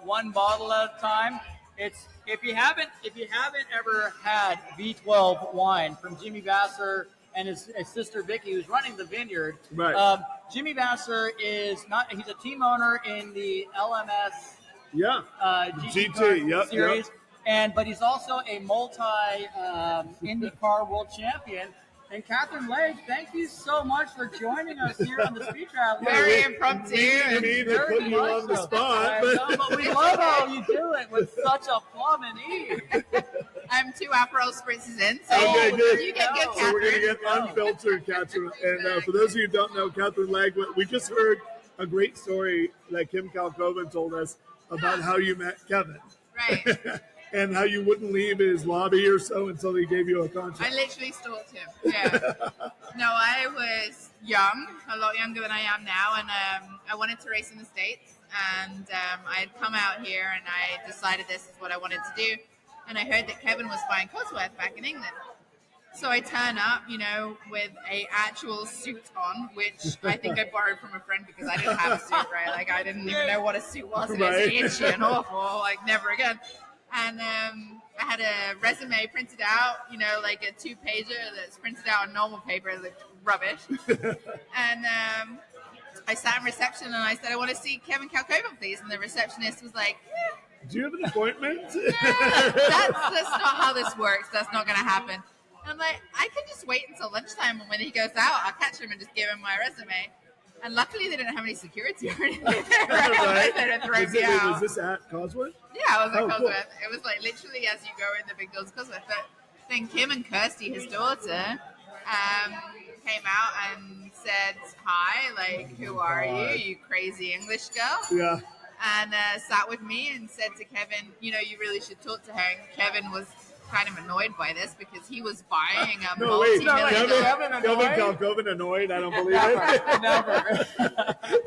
one bottle at a time. It's if you haven't ever had V12 wine from Jimmy Vasser and his sister Vicky, who's running the vineyard. Right. Jimmy Vasser he's a team owner in the LMS Yeah. GT yep, series, but he's also a IndyCar world champion. And Katherine Legge, thank you so much for joining us here on the Speed Traveler. Very impromptu. We need to put you on the spot. But we love how you do it with such a plum and ease. I'm 2 Aperol spritzes in, so Okay, good. you get good, So we're going to Catherine. get unfiltered, Katherine. And for those of you who don't know, Katherine Legge, we just heard a great story that Kimm Kalkhoven told us about how you met Kevin. Right. and how you wouldn't leave his lobby or so until he gave you a contract. I literally stalked him. Yeah. No, I was young, a lot younger than I am now, and I wanted to race in the States. And I had come out here, and I decided this is what I wanted to do. And I heard that Kevin was buying Cosworth back in England. So I turn up, with a actual suit on, which I think I borrowed from a friend because I didn't have a suit, right? Like, I didn't even know what a suit was. And Right. it was itchy and awful, like, never again. And I had a resume printed out, like a 2-pager that's printed out on normal paper, like rubbish. And I sat in reception and I said, I want to see Kevin Kalkhoven, please. And the receptionist was like, Do you have an appointment? that's not how this works. That's not going to happen. And I'm like, I can just wait until lunchtime, and when he goes out, I'll catch him and just give him my resume. And luckily, they didn't have any security or anything. Right? They didn't throw me out. Was this at Cosworth? Yeah, I was at Cosworth. Cool. It was like literally as you go in the big doors of Cosworth. But then Kim and Kirsty, his daughter, came out and said, hi, like, who are you? You crazy English girl? Yeah. And sat with me and said to Kevin, you really should talk to her. And Kevin was kind of annoyed by this because he was buying a No, wait. multi-million Kevin Kalkhoven annoyed? I don't believe it. Never.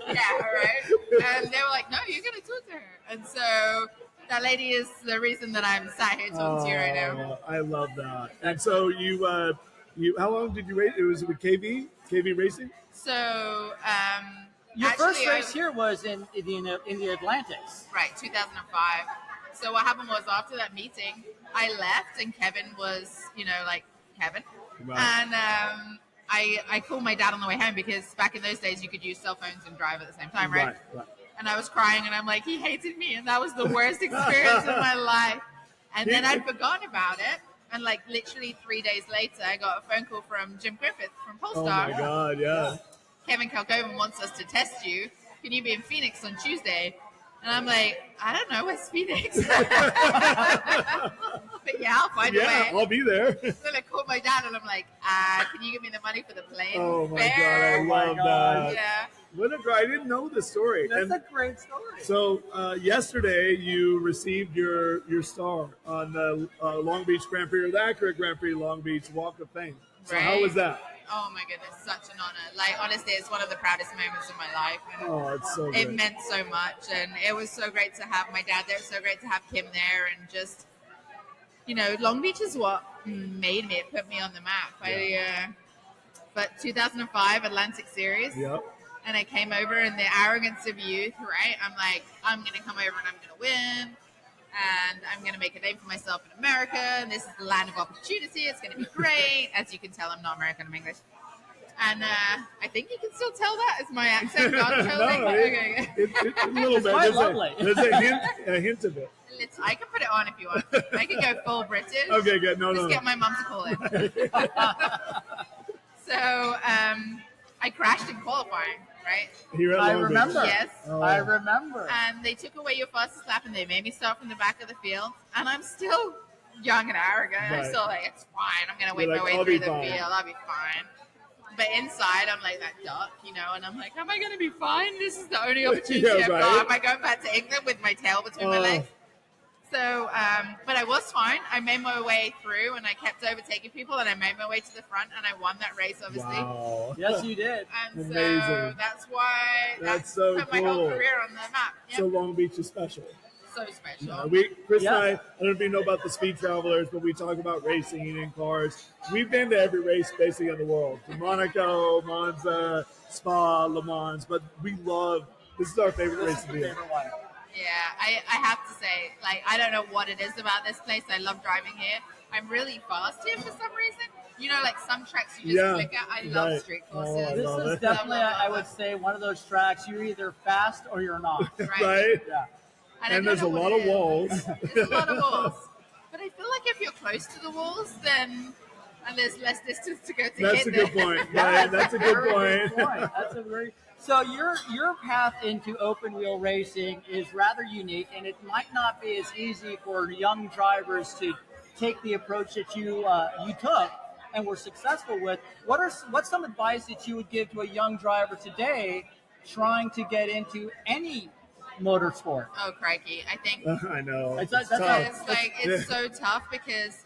Yeah, right. And they were like, no, you're going to talk to her. And so that lady is the reason that I'm sat here talking to you right now. I love that. And so you how long did you race? It was with KV Racing? So, Your first actually, race here was in the Atlantics. Right, 2005. So what happened was after that meeting, I left and Kevin was, like Kevin. Right. And I called my dad on the way home because back in those days you could use cell phones and drive at the same time, right? Right. And I was crying and I'm like, he hated me and that was the worst experience of my life. And then I'd forgotten about it. And like literally 3 days later, I got a phone call from Jim Griffith from Polestar. Oh my God, yeah. Kevin Kalkhoven wants us to test you. Can you be in Phoenix on Tuesday? And I'm like, I don't know, where's Phoenix? But yeah, I'll find a way. Yeah, I'll be there. So I called my dad and I'm like, can you give me the money for the plane Oh my fare? God, I love that. Yeah. What a I didn't know the story. That's And a great story. so yesterday you received your star on the Long Beach Grand Prix, or the Acura Grand Prix Long Beach Walk of Fame. So how Right. was that? Oh my goodness, such an honor. Like honestly, it's one of the proudest moments of my life. And Oh, it's so it good. meant so much, and it was so great to have my dad there. It's so great to have Kim there, and just Long Beach is what made me. It put me on the map. But 2005 Atlantic Series, Yep. and I came over, and the arrogance of youth, right? I'm like, I'm gonna come over and I'm gonna win, and I'm gonna make a name for myself in America, and this is the land of opportunity. It's gonna be great. As you can tell, I'm not American. I'm English. And I think you can still tell that as my accent gone totally. No, Okay. It's a little bit. quite There's lovely. There's a hint of it. I can put it on if you want. I can go full British. Okay, good. No, Just no. get my mum to call in. So I crashed in qualifying, right? Here at I Long Beach. remember. Yes. Oh. I remember. And they took away your fastest lap and they made me start from the back of the field. And I'm still young and arrogant. Right. I'm still like, it's fine. I'm going to You're wait my like, way I'll through be the fine. field. I'll be fine. But inside, I'm like that duck, and I'm like, am I going to be fine? This is the only opportunity Yeah, I've right. got. Am I going back to England with my tail between my Oh. legs? So, but I was fine. I made my way through, and I kept overtaking people, and I made my way to the front, and I won that race, obviously. Wow. Yes, you did. And so Amazing. that's why That's so put my whole cool. career on the map. Yep. So Long Beach is special. So special. Chris Yeah. and I don't know if you know about the Speed Travelers, but we talk about racing and cars. We've been to every race basically in the world. To Monaco, Monza, Spa, Le Mans, but this is our favorite This race is to the be in. favorite one. Yeah, I have to say, like, I don't know what it is about this place. I love driving here. I'm really fast here for some reason. Like some tracks you just Yeah, click at. I love right. street Oh, I courses. This love is it. definitely, Love, I love, would say, one of those tracks. You're either fast or you're not. Right? Yeah. I And don't there's a know what lot it of is. walls. There's a lot of walls. But I feel like if you're close to the walls, then and there's less distance to go to That's hit a good them. point. Right? That's a good Very point. That's a very so your path into open wheel racing is rather unique, and it might not be as easy for young drivers to take the approach that you took and were successful with. What's some advice that you would give to a young driver today trying to get into any motorsport? Oh, crikey. I think I know. That's tough. it's so tough because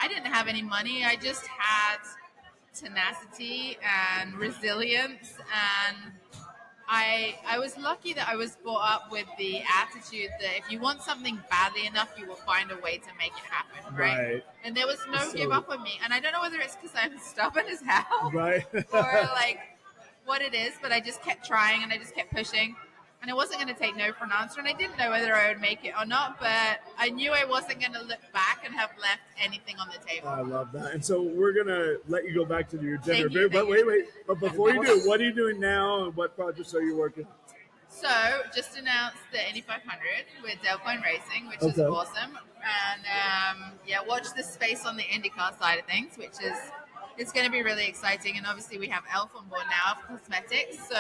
I didn't have any money. I just had tenacity and resilience, and I was lucky that I was brought up with the attitude that if you want something badly enough, you will find a way to make it happen, right? And there was no give up on me. And I don't know whether it's because I'm stubborn as hell, Right. or like what it is, but I just kept trying and I just kept pushing. And I wasn't going to take no for an answer, and I didn't know whether I would make it or not, but I knew I wasn't going to look back and have left anything on the table. I love that. And so we're going to let you go back to your dinner. Thank you, But thank wait. But before you do, what are you doing now, and what projects are you working on? So, just announced the Indy 500 with Del Point Racing, which is awesome. And watch this space on the IndyCar side of things, which is it's going to be really exciting. And obviously, we have Elf on board now for cosmetics. So,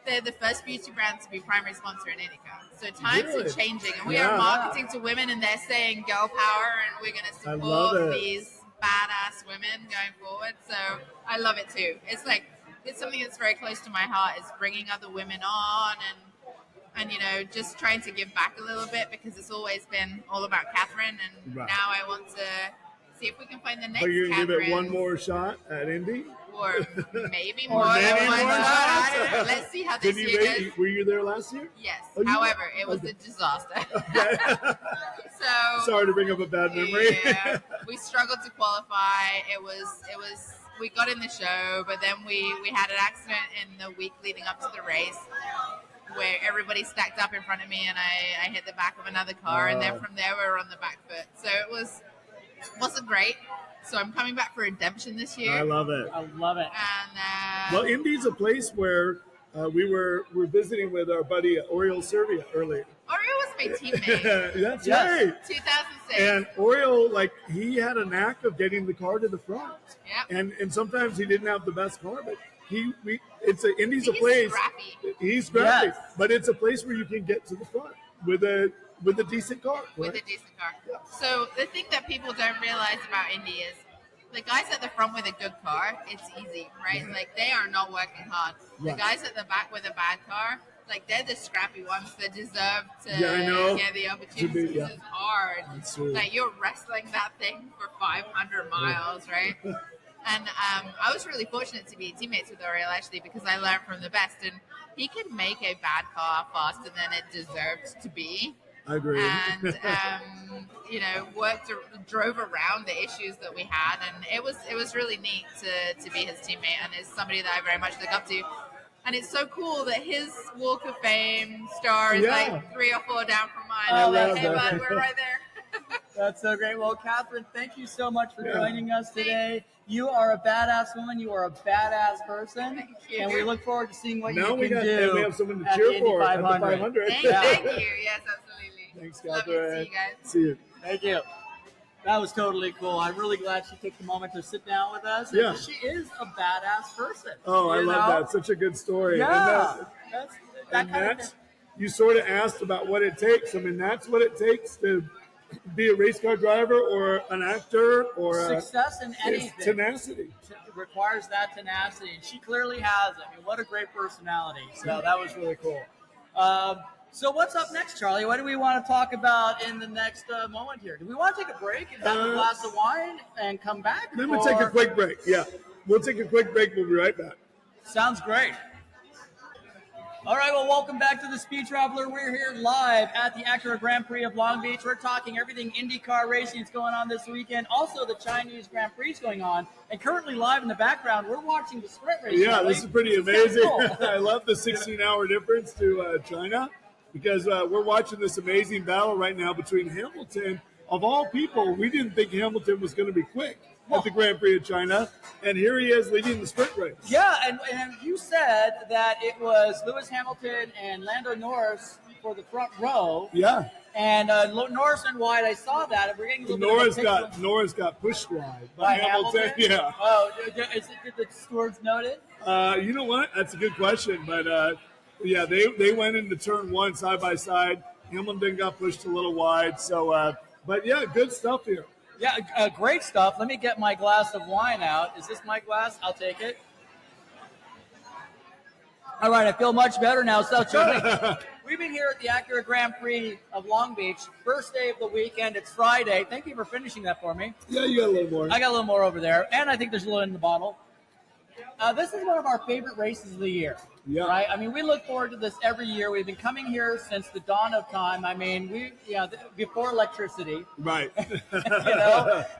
they're the first beauty brand to be primary sponsor in IndyCar. So times are changing, and we are marketing to women, and they're saying girl power, and we're going to support these badass women going forward. So I love it too. It's something that's very close to my heart, is bringing other women on and just trying to give back a little bit, because it's always been all about Katherine, and now I want to see if we can find the next Are you going to give it one Katherine. more shot at Indy? Or maybe more than one shot. I don't know. Let's see how this year goes. Were you there last year? Yes. Oh, However, it was a disaster. So sorry to bring up a bad memory. Yeah, we struggled to qualify. It was. We got in the show, but then we had an accident in the week leading up to the race, where everybody stacked up in front of me, and I hit the back of another car, and then from there we were on the back foot. So it wasn't great. So I'm coming back for redemption this year. I love it. I love it. And well, Indy's a place where we're visiting with our buddy Oriole Servia earlier. Oriole was my teammate. That's right. 2006. And Oriole, he had a knack of getting the car to the front. Yep. And sometimes he didn't have the best car, but Indy's a place. Scrappy. He's scrappy, Yes. but it's a place where you can get to the front with a decent car. With right? a decent car. Yeah. So the thing that people don't realize about Indy is the guys at the front with a good car, it's easy, right? Like, they are not working hard. The guys at the back with a bad car, they're the scrappy ones that deserve to get the opportunity. It's hard. Like, you're wrestling that thing for 500 miles, right? And I was really fortunate to be teammates with Oriole, actually, because I learned from the best. And he could make a bad car faster than it deserved to be. I agree. And drove around the issues that we had, and it was really neat to be his teammate, and is somebody that I very much look up to. And it's so cool that his Walk of Fame star is 3 or 4 down from mine. I'm like, hey bud, we're right there. That's so great. Well, Katherine, thank you so much for joining us today. You are a badass woman. You are a badass person. Thank you. And we look forward to seeing what now you can do. And we have someone to at cheer the Indy for at the 500. Thank you. Yes, absolutely. Thanks, Love Katherine. to see you guys. See you. Thank you. That was totally cool. I'm really glad she took the moment to sit down with us. Yeah. She is a badass person. Oh, I love know? that. Such a good story. Yeah. And that's you sort of asked about what it takes. I mean, that's what it takes to be a race car driver or an actor or success in anything. Tenacity. It requires that tenacity, and she clearly has it. I mean, what a great personality. So that was really cool. So what's up next, Charlie? What do we want to talk about in the next moment here? Do we want to take a break and have a glass of wine and come back? Then we'll take a quick break. Yeah, we'll take a quick break. We'll be right back. Sounds great. All right, well, welcome back to the Speed Traveler. We're here live at the Acura Grand Prix of Long Beach. We're talking everything IndyCar racing is going on this weekend. Also, the Chinese Grand Prix is going on. And currently live in the background, we're watching the sprint race. Yeah, this is pretty amazing. Cool. I love the 16-hour difference to China, because we're watching this amazing battle right now between Hamilton. Of all people, we didn't think Hamilton was going to be quick at the Grand Prix of China, and here he is leading the sprint race. Yeah, and you said that it was Lewis Hamilton and Lando Norris for the front row. Yeah. And Norris and Wide, I saw that. And we're getting a little Norris got pushed wide by Hamilton. Yeah. Oh, did the stewards note it? You know what? That's a good question, but yeah, they went into turn one side by side. Hamilton got pushed a little wide, so but yeah, good stuff here. Yeah, great stuff. Let me get my glass of wine out. Is this my glass? I'll take it. All right, I feel much better now. So, Charlie, we've been here at the Acura Grand Prix of Long Beach. First day of the weekend. It's Friday. Thank you for finishing that for me. Yeah, you got a little more. I got a little more over there, and I think there's a little in the bottle. This is one of our favorite races of the year. Yeah. Right. I mean, we look forward to this every year. We've been coming here since the dawn of time. I mean, before electricity. Right.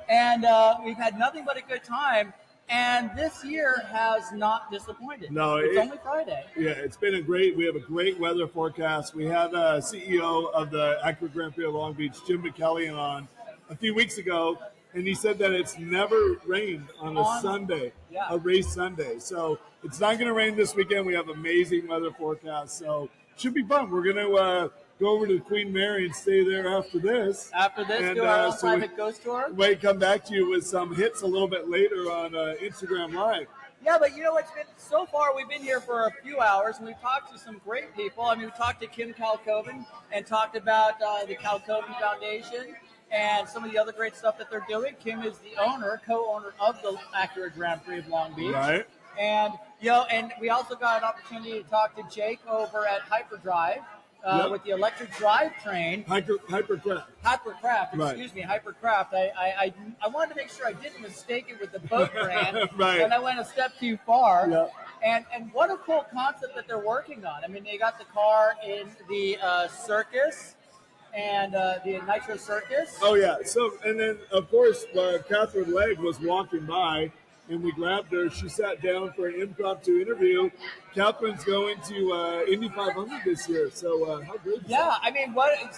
And we've had nothing but a good time. And this year has not disappointed. No, it's only Friday. Yeah, it's been we have a great weather forecast. We had CEO of the Acura Grand Prix of Long Beach, Jim McKellian, on a few weeks ago, and he said that it's never rained on a Sunday, a race Sunday. So it's not going to rain this weekend. We have amazing weather forecast, so it should be fun. We're going to go over to Queen Mary and stay there after this. And, do our own private ghost tour. Wait, come back to you with some hits a little bit later on Instagram Live. Yeah, but you know what's been so far? We've been here for a few hours, and we've talked to some great people. I mean, we talked to Kimm Kalkhoven and talked about the Kalkhoven Foundation and some of the other great stuff that they're doing. Kimm is the co-owner of the Acura Grand Prix of Long Beach. Right. And, and we also got an opportunity to talk to Jake over at HyperDrive with the electric drivetrain. HyperCraft, excuse me, HyperCraft. I wanted to make sure I didn't mistake it with the boat brand. Right. And I went a step too far. Yep. And what a cool concept that they're working on. I mean, they got the car in the circus. And the Nitro Circus. Oh, yeah. So, and then, of course, Katherine Legge was walking by, and we grabbed her. She sat down for an impromptu interview. Katherine's going to Indy 500 this year. So, how good is that? I mean,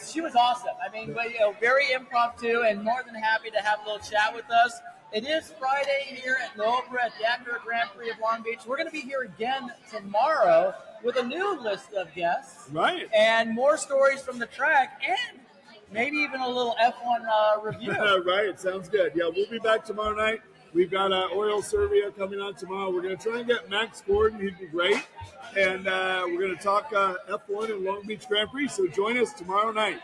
she was awesome. I mean, very impromptu and more than happy to have a little chat with us. It is Friday here at the Acura Grand Prix of Long Beach. We're going to be here again tomorrow with a new list of guests. Right. And more stories from the track and maybe even a little F1 review. Right. Sounds good. Yeah, we'll be back tomorrow night. We've got Oriol Servia coming on tomorrow. We're going to try and get Max Gordon. He'd be great. And we're going to talk F1 and Long Beach Grand Prix. So join us tomorrow night.